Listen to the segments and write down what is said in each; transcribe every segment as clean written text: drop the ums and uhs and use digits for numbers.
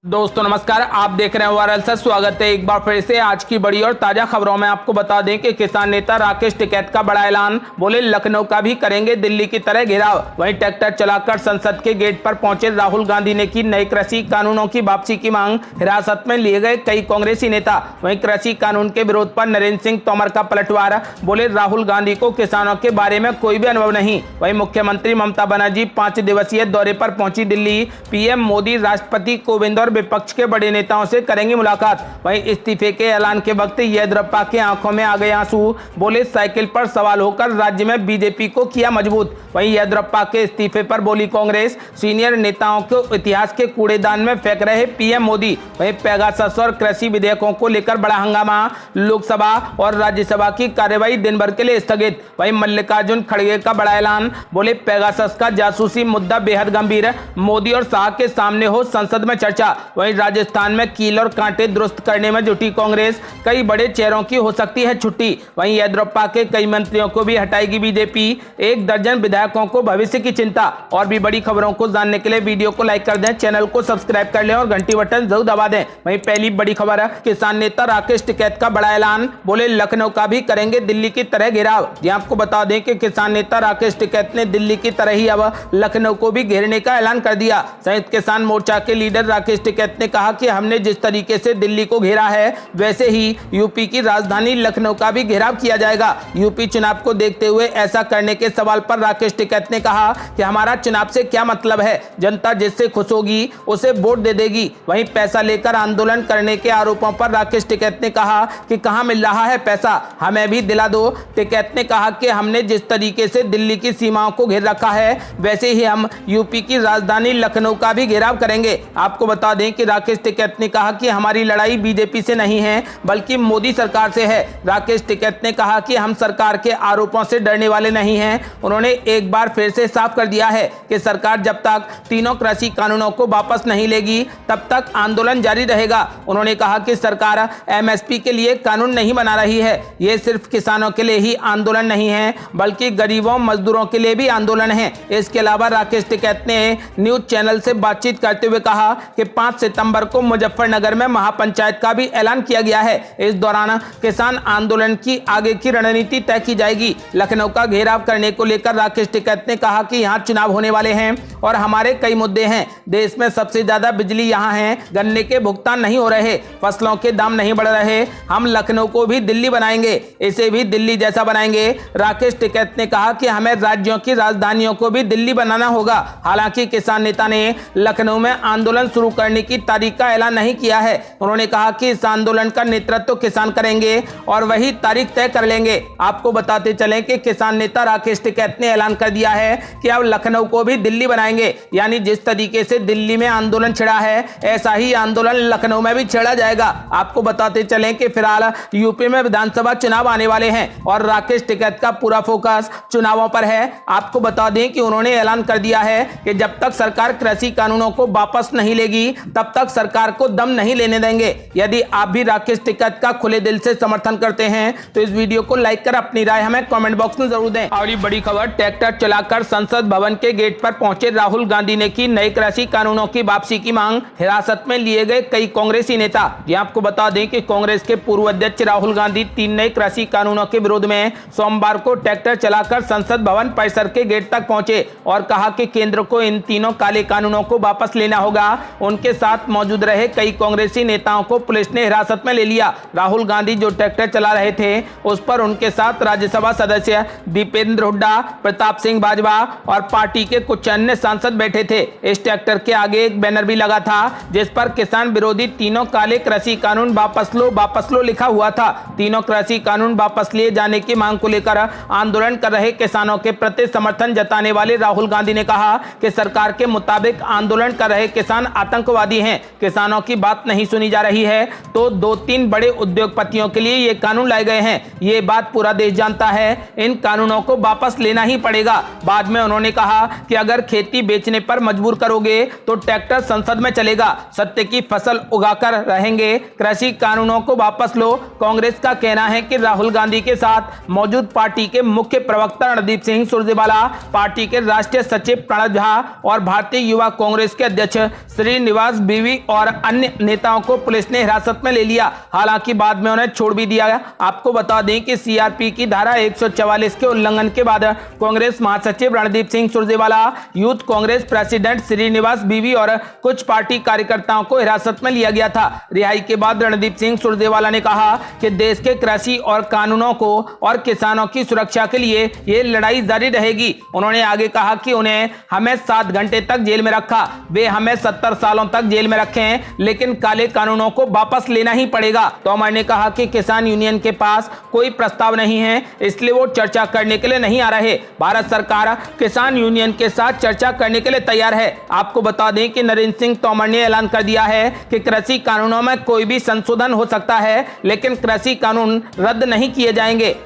दोस्तों नमस्कार, आप देख रहे हैं वायरल सच। स्वागत है एक बार फिर से आज की बड़ी और ताजा खबरों में। आपको बता दें कि किसान नेता राकेश टिकैत का बड़ा ऐलान, बोले लखनऊ का भी करेंगे दिल्ली की तरह घेराव। वहीं ट्रैक्टर चलाकर संसद के गेट पर पहुंचे राहुल गांधी ने की नए कृषि कानूनों की वापसी की मांग। हिरासत में लिए गए कई कांग्रेसी नेता। वहीं कृषि कानून के विरोध पर नरेंद्र सिंह तोमर का पलटवार, बोले राहुल गांधी को किसानों के बारे में कोई भी अनुभव नहीं। वहीं मुख्यमंत्री ममता बनर्जी 5 दिवसीय दौरे पर पहुंची दिल्ली। पीएम मोदी, राष्ट्रपति कोविंद और विपक्ष के बड़े नेताओं से करेंगे मुलाकात। वहीं इस्तीफे के ऐलान के वक्त येदियुरप्पा के आंखों में आ गए आंसू, बोले साइकिल पर सवाल होकर राज्य में बीजेपी को किया मजबूत। वहीं येदियुरप्पा के इस्तीफे पर बोली कांग्रेस, सीनियर नेताओं को इतिहास के कूड़ेदान में फेंक रहे पीएम मोदी। वहीं पेगासस और कृषि विधेयकों को लेकर बड़ा हंगामा, लोकसभा और राज्यसभा की कार्यवाही दिन भर के लिए स्थगित। वहीं मल्लिकार्जुन खड़गे का बड़ा ऐलान, बोले पेगासस का जासूसी मुद्दा बेहद गंभीर, मोदी और शाह के सामने हो संसद में चर्चा। वहीं राजस्थान में कील और कांटे दुरुस्त करने में जुटी कांग्रेस, कई बड़े चेहरों की हो सकती है छुट्टी। वहीं येदियुरप्पा के कई मंत्रियों को भी हटाएगी बीजेपी, 1 दर्जन विधायकों को भविष्य की चिंता। और भी बड़ी खबरों को जानने के लिए वीडियो को लाइक कर दें, चैनल को सब्सक्राइब कर लें और घंटी बटन जरूर दबा दें। वहीं पहली बड़ी खबर है, किसान नेता राकेश टिकैत का बड़ा ऐलान, बोले लखनऊ का भी करेंगे दिल्ली की तरह घेराव। जी आपको बता दें कि किसान नेता राकेश टिकैत ने दिल्ली की तरह ही अब लखनऊ को भी घेरने का ऐलान कर दिया। संयुक्त किसान मोर्चा के लीडर राकेश टिकैत ने कहा कि हमने जिस तरीके से दिल्ली को घेरा है, वैसे ही यूपी की राजधानी लखनऊ का भी घेराव किया जाएगा। यूपी चुनाव को देखते हुए ऐसा करने के सवाल पर राकेश टिकैत ने कहा कि हमारा चुनाव से क्या मतलब है, जनता जिससे खुश होगी उसे वोट दे देगी। वहीं पैसा लेकर आंदोलन करने के आरोपों पर राकेश टिकैत ने कहा कि कहां मिल रहा है पैसा, हमें भी दिला दो। टिकैत ने कहा कि हमने जिस तरीके से दिल्ली की सीमाओं को घेर रखा है, वैसे ही हम यूपी की राजधानी लखनऊ का भी घेराव करेंगे। आपको बता दें कि राकेश टिकैत ने कहा कि हमारी लड़ाई बीजेपी से नहीं है, बल्कि मोदी सरकार से है। राकेश टिकैत ने कहा कि हम सरकार के आरोपों से डरने वाले नहीं हैं। उन्होंने एक बार फिर से साफ कर दिया है कि सरकार जब तक तीनों कृषि कानूनों को वापस नहीं लेगी, तब तक आंदोलन जारी रहेगा। उन्होंने कहा कि सरकार एमएसपी के लिए कानून नहीं बना रही है, ये सिर्फ किसानों के लिए ही आंदोलन नहीं है, बल्कि गरीबों मजदूरों के लिए भी आंदोलन है। इसके अलावा राकेश टिकैत ने न्यूज चैनल से बातचीत करते हुए कहा कि 5 सितंबर को मुजफ्फरनगर में महापंचायत का भी ऐलान किया गया है। इस दौरान किसान आंदोलन की आगे की रणनीति तय की जाएगी। लखनऊ का घेराव करने को लेकर राकेश टिकैत ने कहा कि यहां चुनाव होने वाले हैं और हमारे कई मुद्दे हैं। देश में सबसे ज्यादा बिजली यहां है, गन्ने के भुगतान नहीं हो रहे, फसलों के दाम नहीं बढ़ रहे। हम लखनऊ को भी दिल्ली बनाएंगे, इसे भी दिल्ली जैसा बनाएंगे। राकेश टिकैत ने कहा कि हमें राज्यों की राजधानियों को भी दिल्ली बनाना होगा। हालांकि किसान नेता ने लखनऊ में आंदोलन शुरू करने की तारीख का ऐलान नहीं किया है। उन्होंने कहा कि इस आंदोलन का नेतृत्व किसान करेंगे और वही तारीख तय कर लेंगे। आपको बताते चलें कि किसान नेता राकेश टिकैत ने ऐलान कर दिया है कि अब लखनऊ को भी दिल्ली बनाएंगे, यानी जिस तरीके से दिल्ली में आंदोलन छिड़ा है, ऐसा ही आंदोलन लखनऊ में भी छेड़ा जाएगा। आपको बताते चलें कि फिलहाल यूपी में विधानसभा चुनाव आने वाले हैं और राकेश टिकैत का पूरा फोकस चुनावों पर है। आपको बता दें कि उन्होंने ऐलान कर दिया है कि जब तक सरकार कृषि कानूनों को वापस नहीं लेगी, तब तक सरकार को दम नहीं लेने देंगे। यदि आप भी राकेश टिकैत का खुले दिल से समर्थन करते हैं तो इस वीडियो को लाइक कर अपनी राय हमें कमेंट बॉक्स में जरूर दें। और बड़ी खबर, ट्रैक्टर चलाकर संसद भवन के गेट पर पहुंचे राहुल गांधी ने की नए कृषि कानूनों की वापसी की मांग। हिरासत में लिए गए कई कांग्रेसी नेता। ये आपको बता दें कि कांग्रेस के पूर्व अध्यक्ष राहुल गांधी 3 नए कृषि कानूनों के विरोध में सोमवार को ट्रैक्टर चलाकर संसद भवन परिसर के गेट तक पहुंचे और कहा कि केंद्र को इन तीनों काले कानूनों को वापस लेना होगा। उनके साथ मौजूद रहे कई कांग्रेसी नेताओं को पुलिस ने हिरासत में ले लिया। राहुल गांधी जो ट्रैक्टर चला रहे थे, उस पर उनके साथ राज्यसभा सदस्य दीपेंद्र हुड्डा, प्रताप सिंह बाजवा और पार्टी के कुछ अन्य सांसद बैठे थे। इस ट्रैक्टर के आगे एक बैनर भी लगा था, जिस पर किसान विरोधी तीनों काले कृषि कानून वापस लो लिखा हुआ था। तीनों कृषि कानून वापस लिए जाने की मांग को लेकर आंदोलन कर रहे किसानों के प्रति समर्थन जताने वाले राहुल गांधी ने कहा कि सरकार के मुताबिक आंदोलन कर रहे किसान आतंकवादी हैं, किसानों की बात नहीं सुनी जा रही है, तो 2-3 बड़े उद्योगपतियों के लिए ये कानून लाए गए हैं। ये बात पूरा देश जानता है, इन कानूनों को वापस लेना ही पड़ेगा। बाद में उन्होंने कहा कि अगर खेती बेचने पर मजबूर करोगे तो ट्रैक्टर संसद में चलेगा, सत्य की फसल उगाकर रहेंगे, कृषि कानूनों को वापस लो। कांग्रेस का कहना है कि राहुल गांधी के साथ मौजूद पार्टी के मुख्य प्रवक्ता रणदीप सिंह सुरजेवाला, पार्टी के राष्ट्रीय सचिव प्रणब झा और भारतीय युवा कांग्रेस के अध्यक्ष श्रीनिवास निवास बीवी और अन्य नेताओं को पुलिस ने हिरासत में ले लिया। हालांकि बाद में उन्हें छोड़ भी दिया गया। आपको बता दें कि सीआरपी की धारा 144 के उल्लंघन के बाद कांग्रेस महासचिव रणदीप सिंह सुरजेवाला, यूथ कांग्रेस प्रेसिडेंट श्रीनिवास बीवी और कुछ पार्टी कार्यकर्ताओं को हिरासत में लिया गया था। रिहाई के बाद रणदीप सिंह सुरजेवाला ने कहा कि देश के कृषि और कानूनों को और किसानों की सुरक्षा के लिए ये लड़ाई जारी रहेगी। उन्होंने आगे कहा कि उन्हें हमें 7 घंटे तक जेल में रखा, वे हमें 70 सालों तक जेल में रखें, लेकिन काले कानूनों को वापस लेना ही पड़ेगा। तोमर ने कहा कि किसान यूनियन के पास कोई प्रस्ताव नहीं है, इसलिए वो चर्चा करने के लिए नहीं आ रहे। भारत सरकार किसान यूनियन के साथ चर्चा करने के लिए तैयार है। आपको बता दें कि नरेंद्र सिंह तोमर ने ऐलान कर दिया है कि कृषि कानूनों में कोई भी संशोधन हो सकता है, लेकिन कृषि कानून रद्द नहीं किए जाएंगे।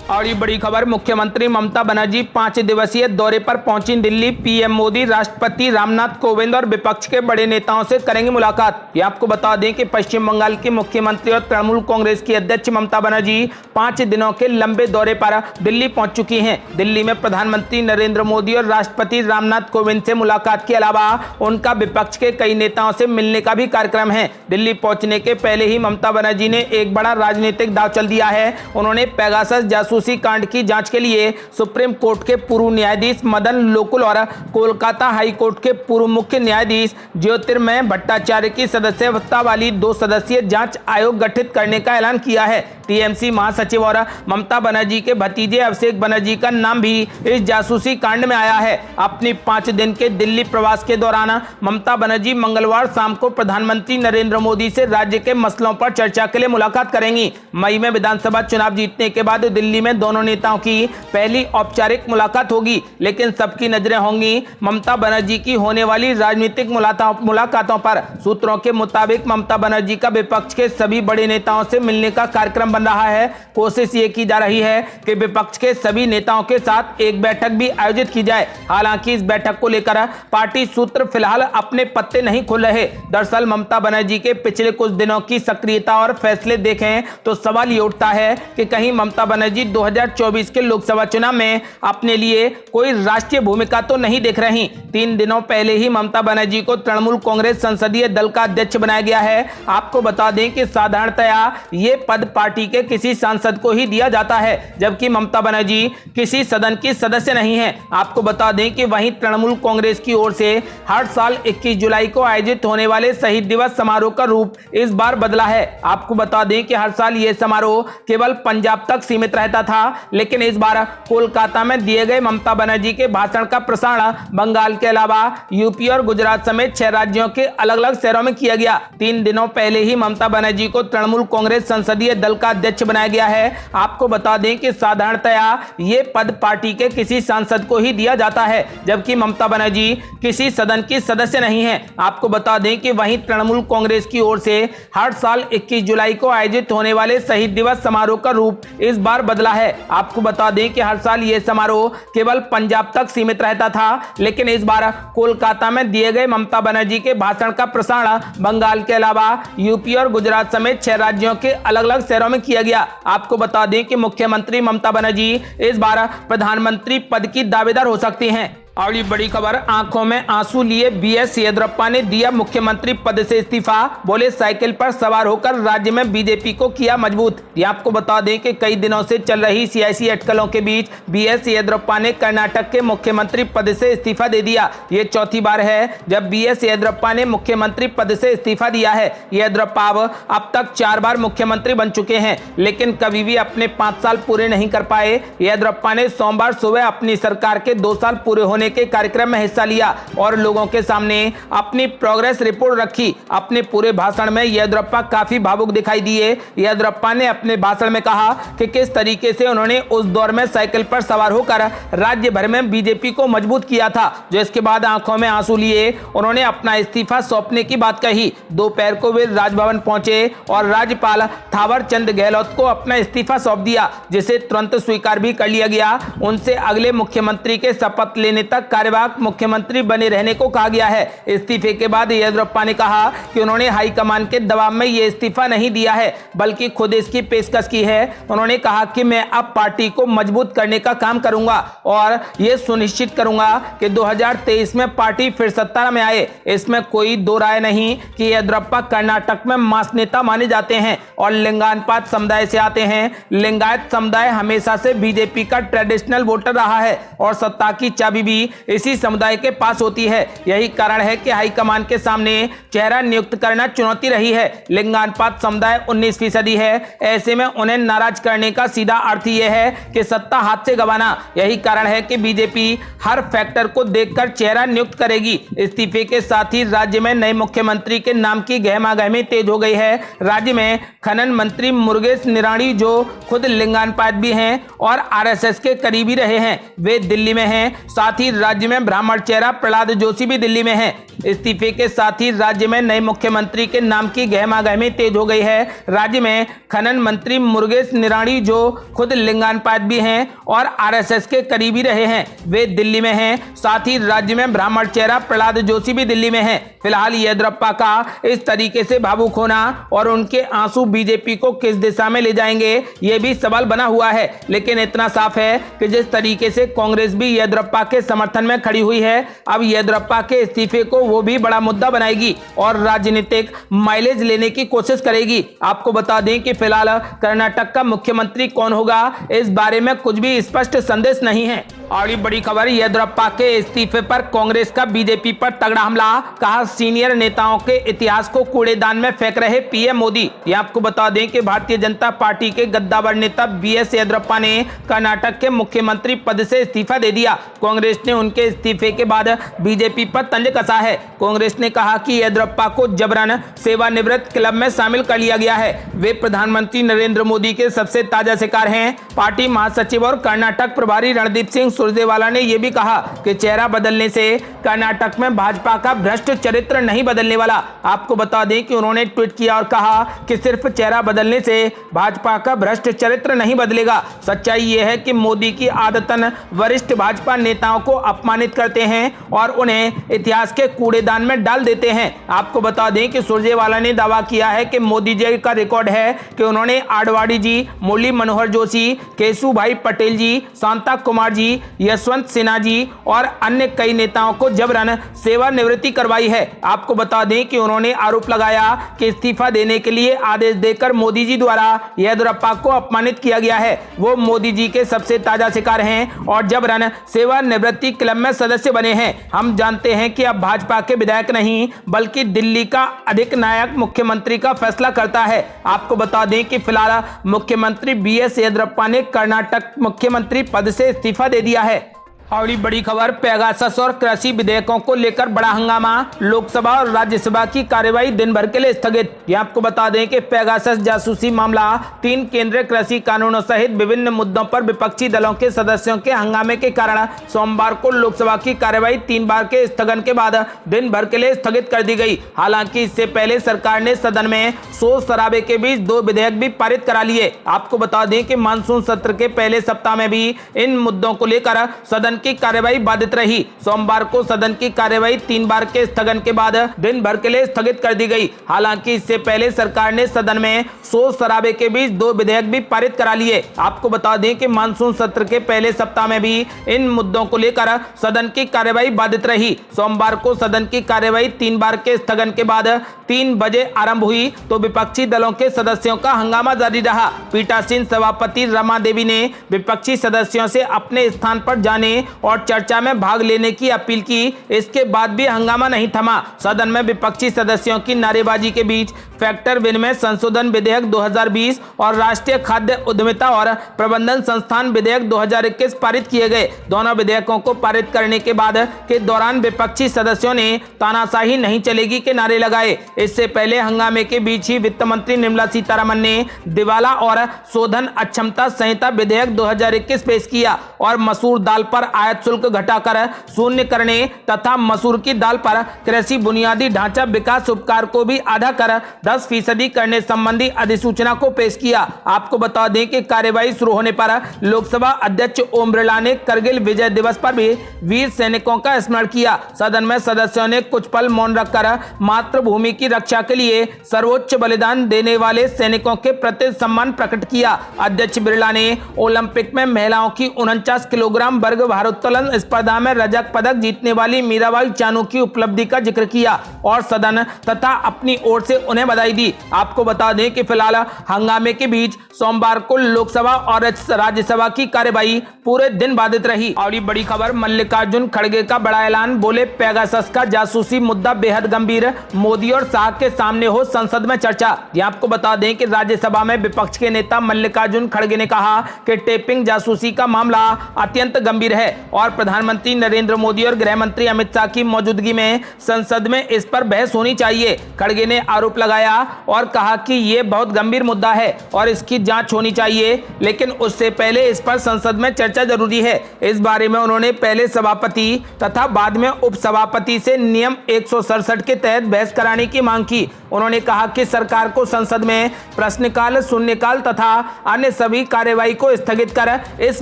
और ये बड़ी खबर, मुख्यमंत्री ममता बनर्जी 5 दिवसीय दौरे पर पहुंची दिल्ली। पीएम मोदी, राष्ट्रपति रामनाथ कोविंद और विपक्ष के बड़े नेताओं से करेंगे मुलाकात। ये आपको बता दें कि पश्चिम बंगाल की मुख्यमंत्री और तृणमूल कांग्रेस की अध्यक्ष ममता बनर्जी 5 दिनों के लंबे दौरे पर दिल्ली पहुंच चुकी हैं। दिल्ली में प्रधानमंत्री नरेंद्र मोदी और राष्ट्रपति रामनाथ कोविंद से मुलाकात के अलावा उनका विपक्ष के कई नेताओं से मिलने का भी कार्यक्रम है। दिल्ली पहुंचने के पहले ही ममता बनर्जी ने एक बड़ा राजनीतिक दांव चल दिया है। उन्होंने पेगासस जासूसी कांड की जांच के लिए सुप्रीम कोर्ट के पूर्व न्यायाधीश मदन लोकुल और कोलकाता हाई कोर्ट के पूर्व मुख्य न्यायाधीश ज्योतिर्मय भट्टाचार्य की सदस्यता वाली 2 सदस्यीय जांच आयोग गठित करने का ऐलान किया है। टीएमसी महासचिव और ममता बनर्जी के भतीजे अभिषेक बनर्जी का नाम भी इस जासूसी कांड में आया है। अपनी 5 दिन के दिल्ली प्रवास के दौरान ममता बनर्जी मंगलवार शाम को प्रधानमंत्री नरेंद्र मोदी से राज्य के मसलों पर चर्चा के लिए मुलाकात करेंगी। मई में विधानसभा चुनाव जीतने के बाद दिल्ली में दोनों नेताओं की पहली औपचारिक मुलाकात होगी, लेकिन सबकी नजरें होंगी ममता बनर्जी की होने वाली राजनीतिक मुलाकातों पर। सूत्रों के मुताबिक ममता बनर्जी का विपक्ष के सभी बड़े नेताओं से मिलने का कार्यक्रम बन रहा है। कोशिश ये की जा रही है कि विपक्ष के सभी नेताओं के साथ एक बैठक भी आयोजित की जाए। हालांकि इस बैठक को लेकर पार्टी सूत्र फिलहाल अपने पत्ते नहीं खोल रहे। दरअसल ममता बनर्जी के पिछले कुछ दिनों की सक्रियता और फैसले देखें तो सवाल ये उठता है कि कहीं ममता बनर्जी 2024 के लोकसभा चुनाव में अपने लिए कोई राष्ट्रीय भूमिका तो नहीं देख रही। 3 दिनों पहले ही ममता बनर्जी को तृणमूल कांग्रेस संसदीय दल का अध्यक्ष बनाया गया है। आपको बता दें कि साधारणतया ये पद पार्टी के किसी सांसद को ही दिया जाता है, जबकि ममता बनर्जी किसी सदन की सदस्य नहीं है। आपको बता दें कि वहीं तृणमूल कांग्रेस की ओर से हर साल 21 जुलाई को आयोजित होने वाले शहीद दिवस समारोह का रूप इस बार बदला है। आपको बता दें कि हर साल यह समारोह केवल पंजाब तक सीमित रहता था, लेकिन इस बार कोलकाता में दिए गए ममता बनर्जी के भाषण का प्रसारण बंगाल के अलावा यूपी और गुजरात समेत 6 राज्यों के अलग अलग शहरों में किया गया। 3 दिनों पहले ही ममता बनर्जी को तृणमूल कांग्रेस संसदीय दल का अध्यक्ष बनाया गया है। आपको बता दें कि साधारणतया ये पद पार्टी के किसी सांसद को ही दिया जाता है, जबकि ममता बनर्जी किसी सदन की सदस्य नहीं है। आपको बता दें कि वहीं तृणमूल कांग्रेस की ओर से हर साल 21 जुलाई को आयोजित होने वाले शहीद दिवस समारोह का रूप इस बार बदला है। आपको बता दें कि हर साल यह समारोह केवल पंजाब तक सीमित रहता था, लेकिन इस बार कोलकाता में दिए गए ममता बनर्जी के भाषण का प्रसारण बंगाल के अलावा यूपी और गुजरात समेत 6 राज्यों के अलग अलग शहरों में किया गया। आपको बता दें कि मुख्यमंत्री ममता बनर्जी इस बार प्रधानमंत्री पद की दावेदार हो सकती हैं। और ये बड़ी खबर, आंखों में आंसू लिए बीएस येदियुरप्पा ने दिया मुख्यमंत्री पद से इस्तीफा। बोले साइकिल पर सवार होकर राज्य में बीजेपी को किया मजबूत। ये आपको बता दें कि कई दिनों से चल रही सियासी अटकलों के बीच बीएस येदियुरप्पा ने कर्नाटक के मुख्यमंत्री पद से इस्तीफा दे दिया। ये चौथी बार है जब बीएस येदियुरप्पा ने मुख्यमंत्री पद से इस्तीफा दिया है। येदियुरप्पा अब तक 4 बार मुख्यमंत्री बन चुके हैं, लेकिन कभी भी अपने 5 साल पूरे नहीं कर पाए। येदियुरप्पा ने सोमवार सुबह अपनी सरकार के 2 साल पूरे होने के कार्यक्रम में हिस्सा लिया और लोगों के सामने अपनी प्रोग्रेस रिपोर्ट रखी। अपने पूरे भाषण में येदियुरप्पा काफी भावुक दिखाई दिए। येदियुरप्पा ने अपने भाषण में कहा कि किस तरीके से उन्होंने उस दौर में साइकिल पर सवार होकर राज्य भर में बीजेपी को मजबूत किया था, जो इसके बाद आंखों में आंसू लिए उन्होंने अपना इस्तीफा सौंपने की बात कही। दोपहर को वे राजभवन पहुंचे और राज्यपाल थावरचंद गहलोत को अपना इस्तीफा सौंप दिया, जिसे तुरंत स्वीकार भी कर लिया गया। उनसे अगले मुख्यमंत्री के शपथ लेने तक तक कार्यवाहक मुख्यमंत्री बने रहने को कहा गया है। इस्तीफे के बाद येदियुरप्पा ने कहा कि उन्होंने हाईकमान के दबाव में ये इस्तीफा नहीं दिया है, बल्कि खुद इसकी पेशकश की है। उन्होंने कहा कि मैं अब पार्टी को मजबूत करने का काम करूंगा और ये सुनिश्चित करूंगा कि 2023 में पार्टी फिर सत्ता में आए। इसमें कोई दो राय नहीं कि येदियुरप्पा कर्नाटक में मास नेता माने जाते हैं और लिंगानुपात समुदाय से आते हैं। लिंगायत समुदाय हमेशा से बीजेपी का ट्रेडिशनल वोटर रहा है और सत्ता की चाबी भी इसी समुदाय के पास होती है। यही कारण है कि हाईकमान के सामने चेहरा नियुक्त करना चुनौती रही है। लिंगानुपात समुदाय 19% है, ऐसे में उन्हें नाराज करने का सीधा अर्थ यह है कि सत्ता हाथ से गंवाना। यही कारण है कि बीजेपी हर फैक्टर को देखकर चेहरा नियुक्त करेगी। इस्तीफे के साथ ही राज्य में नए मुख्यमंत्री के नाम की गहमागहमी तेज हो गई है। राज्य में खनन मंत्री मुरुगेश निराणी, जो खुद लिंगानुपात भी हैं और आरएसएस के करीबी रहे हैं, वे दिल्ली में हैं। साथ ही राज्य में ब्राह्मण चेहरा प्रहलाद जोशी भी दिल्ली में हैं। इस्तीफे के साथ ही राज्य में नए मुख्यमंत्री के नाम की गहमागहमी तेज हो गई है। राज्य में खनन मंत्री मुरुगेश निराणी, जो खुद लिंगानुपात भी हैं और आरएसएस के करीबी रहे हैं, वे दिल्ली में हैं। साथ ही राज्य में ब्राह्मण चेहरा प्रहलाद जोशी भी दिल्ली में हैं। फिलहाल येदियुरप्पा का इस तरीके से भावुक होना और उनके आंसू बीजेपी को किस दिशा में ले जाएंगे, ये भी सवाल बना हुआ है। लेकिन इतना साफ है कि जिस तरीके से कांग्रेस भी येदियुरप्पा के समर्थन में खड़ी हुई है, अब येदियुरप्पा के इस्तीफे को वो भी बड़ा मुद्दा बनाएगी और राजनीतिक माइलेज लेने की कोशिश करेगी। आपको बता दें कि फिलहाल कर्नाटक का मुख्यमंत्री कौन होगा, इस बारे में कुछ भी स्पष्ट संदेश नहीं है। और बड़ी खबर, येदियुरप्पा के इस्तीफे पर कांग्रेस का बीजेपी पर तगड़ा हमला। कहा, सीनियर नेताओं के इतिहास को कूड़ेदान में फेंक रहे पीएम मोदी। ये आपको बता दें कि भारतीय जनता पार्टी के गद्दावर नेता बीएस येदियुरप्पा ने कर्नाटक के मुख्यमंत्री पद से इस्तीफा दे दिया। कांग्रेस ने उनके इस्तीफे के बाद बीजेपी पर तंज कसा है। कांग्रेस ने कहा कि येदियुरप्पा को जबरन सेवानिवृत्त क्लब में शामिल कर लिया गया है। वे प्रधानमंत्री नरेंद्र मोदी के सबसे ताजा शिकार हैं। पार्टी महासचिव और कर्नाटक प्रभारी रणदीप सिंह सुरजेवाला ने यह भी कहा कि चेहरा बदलने से कर्नाटक में भाजपा का भ्रष्ट चरित्र नहीं बदलने वाला। आपको बता दें कि उन्होंने ट्वीट किया और कहा कि सिर्फ चेहरा बदलने से भाजपा का भ्रष्ट चरित्र नहीं बदलेगा। सच्चाई यह है कि मोदी की आदतन वरिष्ठ भाजपा नेताओं को अपमानित करते हैं और उन्हें इतिहास के कूड़ेदान में डाल देते हैं। आपको बता दें कि सुरजेवाला ने दावा किया है कि मोदी जी का रिकॉर्ड है कि उन्होंने आडवाणी जी, मुरली मनोहर जोशी, केशुभाई पटेल जी, शांता कुमार जी, यशवंत सिन्हा जी और अन्य कई नेताओं को जबरन सेवानिवृत्ति करवाई है। आपको बता दें कि उन्होंने आरोप लगाया कि इस्तीफा देने के लिए आदेश देकर मोदी जी द्वारा येदियुरप्पा को अपमानित किया गया है। वो मोदी जी के सबसे ताजा शिकार हैं और जबरन सेवानिवृत्ति क्लब में सदस्य बने हैं। हम जानते हैं कि अब भाजपा के विधायक नहीं, बल्कि दिल्ली का अधिनायक मुख्यमंत्री का फैसला करता है। आपको बता दें कि फिलहाल मुख्यमंत्री बीएस येदियुरप्पा ने कर्नाटक मुख्यमंत्री पद से इस्तीफा दे दिया है। और बड़ी खबर, पेगासस और कृषि विधेयकों को लेकर बड़ा हंगामा। लोकसभा और राज्यसभा की कार्यवाही दिन भर के लिए स्थगित। यह आपको बता दें कि पेगासस जासूसी मामला, 3 केंद्रीय कृषि कानूनों सहित विभिन्न मुद्दों पर विपक्षी दलों के सदस्यों के हंगामे के कारण सोमवार को लोकसभा की कार्यवाही 3 बार के स्थगन के बाद दिन भर के लिए स्थगित कर दी गई। हालांकि इससे पहले सरकार ने सदन में शोर शराबे के बीच 2 विधेयक भी पारित करा लिए। आपको बता दें कि मानसून सत्र के पहले सप्ताह में भी इन मुद्दों को लेकर सदन की कार्यवाही बाधित रही। सोमवार को सदन की कार्यवाही 3 बार के स्थगन के बाद दिन भर के लिए स्थगित कर दी गई। हालांकि इससे पहले सरकार ने सदन में शोर शराबे के बीच 2 विधेयक भी पारित करा लिए। आपको बता दें कि मानसून सत्र के पहले सप्ताह में भी इन मुद्दों को लेकर सदन की कार्यवाही बाधित रही। सोमवार को सदन की कार्यवाही 3 बार के स्थगन के बाद 3 बजे आरंभ हुई तो विपक्षी दलों के सदस्यों का हंगामा जारी रहा। पीठासीन सभापति रमा देवी ने विपक्षी सदस्यों से अपने स्थान पर जाने और चर्चा में भाग लेने की अपील की। इसके बाद भी हंगामा नहीं थमा। सदन में विपक्षी सदस्यों की नारेबाजी के बीच फैक्टर विनिमय संशोधन विधेयक 2020 और राष्ट्रीय खाद्य उद्यमिता और प्रबंधन संस्थान विधेयक 2021 पारित किए गए। दोनों विधेयकों को पारित करने के बाद के दौरान विपक्षी सदस्यों ने तानाशाही नहीं चलेगी के नारे लगाए। इससे पहले हंगामे के बीच ही वित्त मंत्री निर्मला सीतारमण ने दिवाला और शोधन अक्षमता संहिता विधेयक 2021 पेश किया और मसूर दाल पर आयात शुल्क घटाकर शून्य करने तथा मसूर की दाल पर कृषि बुनियादी ढांचा विकास उपकार को भी आधा कर 10% करने संबंधी अधिसूचना को पेश किया। आपको बता दें कि कार्यवाही शुरू होने पर लोकसभा अध्यक्ष ओम बिरला ने करगिल विजय दिवस पर भी वीर सैनिकों का स्मरण किया। सदन में सदस्यों ने कुछ पल मौन रखकर मातृभूमि की रक्षा के लिए सर्वोच्च बलिदान देने वाले सैनिकों के प्रति सम्मान प्रकट किया। अध्यक्ष बिरला ने ओलंपिक में महिलाओं की 49 किलोग्राम वर्ग भारोत्तोलन स्पर्धा में रजत पदक जीतने वाली मीराबाई चानू की उपलब्धि का जिक्र किया और सदन तथा अपनी ओर से उन्हें बधाई दी। आपको बता दें कि फिलहाल हंगामे के बीच सोमवार को लोकसभा और राज्यसभा की कार्यवाही पूरे दिन बाधित रही। और ये बड़ी खबर, मल्लिकार्जुन खड़गे का बड़ा ऐलान, बोले पेगासस का जासूसी मुद्दा बेहद गंभीर, मोदी और शाह के सामने हो संसद में चर्चा। ये आपको बता दें कि राज्यसभा में विपक्ष के नेता मल्लिकार्जुन खड़गे ने कहा कि टेपिंग जासूसी का मामला अत्यंत गंभीर है और प्रधानमंत्री नरेंद्र मोदी और गृह मंत्री अमित शाह की मौजूदगी में संसद में इस पर बहस होनी चाहिए। खड़गे ने आरोप लगाया और कहा कि यह बहुत गंभीर मुद्दा है और इसकी जांच होनी चाहिए, लेकिन उससे पहले इस पर संसद में चर्चा जरूरी है। इस बारे में उन्होंने पहले सभापति तथा बाद में उपसभापति से नियम 167 के तहत बहस कराने की मांग की। उन्होंने कहा कि सरकार को संसद में प्रश्नकाल, शून्यकाल तथा अन्य सभी कार्यवाही को स्थगित कर इस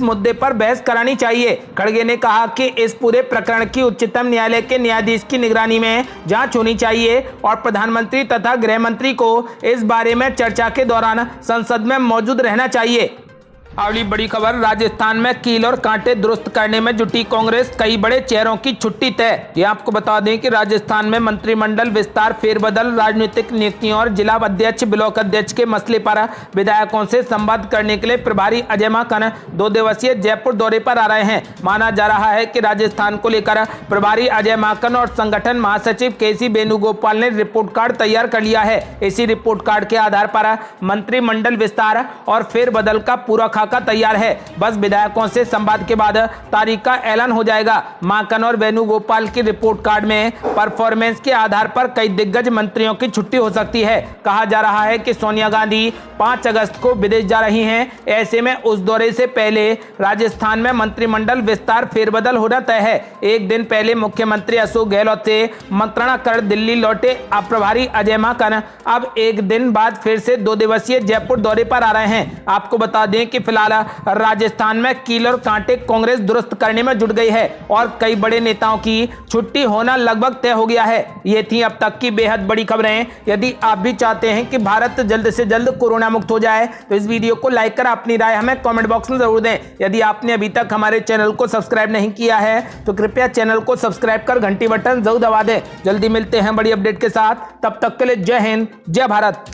मुद्दे पर बहस करानी चाहिए। खड़गे ने कहा कि इस पूरे प्रकरण की उच्चतम न्यायालय के न्यायाधीश की निगरानी में जांच होनी चाहिए और प्रधानमंत्री तथा गृह मंत्री को इस बारे में चर्चा के दौरान संसद में मौजूद रहना चाहिए। अगली बड़ी खबर, राजस्थान में कील और कांटे दुरुस्त करने में जुटी कांग्रेस, कई बड़े चेहरों की छुट्टी तय। ये आपको बता दें कि राजस्थान में मंत्रिमंडल विस्तार, फेरबदल, राजनीतिक नियुक्तियों और जिला अध्यक्ष, ब्लॉक अध्यक्ष के मसले पर विधायकों से संवाद करने के लिए प्रभारी अजय माकन 2 दिवसीय जयपुर दौरे पर आ रहे हैं। माना जा रहा है कि राजस्थान को लेकर प्रभारी अजय माकन और संगठन महासचिव केसी वेणुगोपाल ने रिपोर्ट कार्ड तैयार कर लिया है। इसी रिपोर्ट कार्ड के आधार पर मंत्रिमंडल विस्तार और फेरबदल का पूरा का तैयार है। बस विधायकों से संवाद के बाद तारीख का ऐलान हो जाएगा। माकन और वेणुगोपाल की रिपोर्ट कार्ड में परफॉर्मेंस के आधार पर कई दिग्गज मंत्रियों की छुट्टी हो सकती है। कहा जा रहा है कि सोनिया गांधी 5 अगस्त को विदेश जा रही हैं। ऐसे में उस दौरे से पहले राजस्थान में मंत्रिमंडल विस्तार, फेरबदल होना तय है। एक दिन पहले मुख्यमंत्री अशोक गहलोत से मंत्रणा कर दिल्ली लौटे प्रभारी अजय माकन अब एक दिन बाद फिर से 2 दिवसीय जयपुर दौरे पर आ रहे हैं। आपको बता दें कि फिलहाल राजस्थान में कील और कांटे कांग्रेस दुरुस्त करने में जुट गई है और कई बड़े नेताओं की छुट्टी होना लगभग तय हो गया है। ये थी अब तक की बेहद बड़ी खबरें। यदि आप भी चाहते हैं कि भारत जल्द से जल्द कोरोना मुक्त हो जाए तो इस वीडियो को लाइक कर अपनी राय हमें कमेंट बॉक्स में जरूर दें। यदि आपने अभी तक हमारे चैनल को सब्सक्राइब नहीं किया है तो कृपया चैनल को सब्सक्राइब कर घंटी बटन जरूर दबा दें। जल्दी मिलते हैं बड़ी अपडेट के साथ, तब तक के लिए जय हिंद, जय भारत।